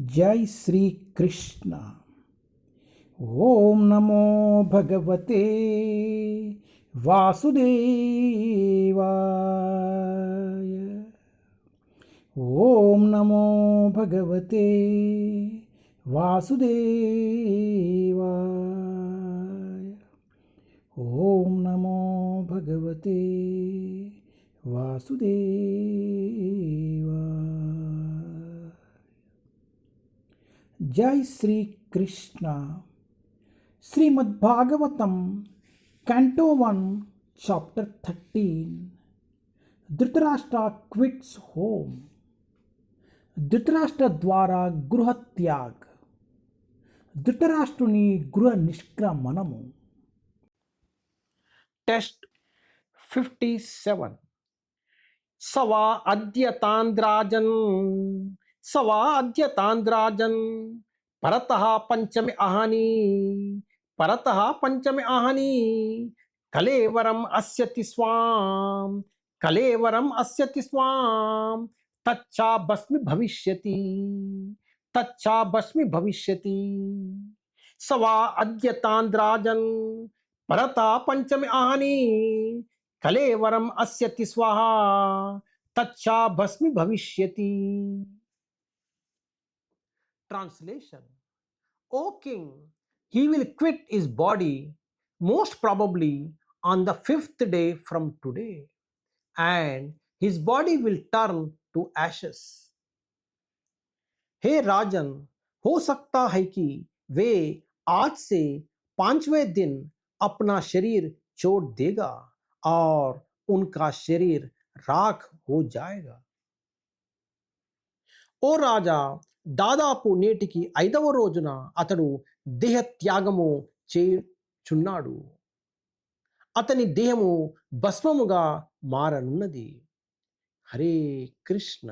जय श्री कृष्ण। ओम नमो भगवते वासुदेवाय। ओम नमो भगवते वासुदेवाय। ओम नमो भगवते वासुदेवाय। जय Shri Krishna. Shrimad Bhagavatam canto 1 chapter 13। Dhritarashtra quits home. Dhritarashtra ద్వారా గృహత్యాగ్. ధృతరాష్ట్రుని గృహ నిష్క్రమణము. टेस्ट 57 सवा अद्यतान्द्राजन् सवा अद्यतान्द्राजन् परतः पंचमे आहनी परतः पंचमे आहनी कलेवरम अस्यति स्वाम कलेवरम अस्यति स्वाम तच्चा भस्मी भविष्यति तच्चा भस्मी भविष्यति सवा अद्यतान्द्राजन् परता पंचमे आहनी कलेवरम अस्यति स्वाहा तच्चा भस्मी भविष्यति. Translation: O king, he will quit his body most probably on the 5th day from today, and his body will turn to ashes. हे राजन, हो सकता है कि वे आज से 5वें दिन अपना शरीर छोड़ देगा और उनका शरीर राख हो जाएगा. ఓ రాజా, దాదాపు నేటికి 5వ రోజున అతడు దేహత్యాగము చేయుచున్నాడు. అతని దేహము భస్మముగా మారనున్నది. హరే కృష్ణ.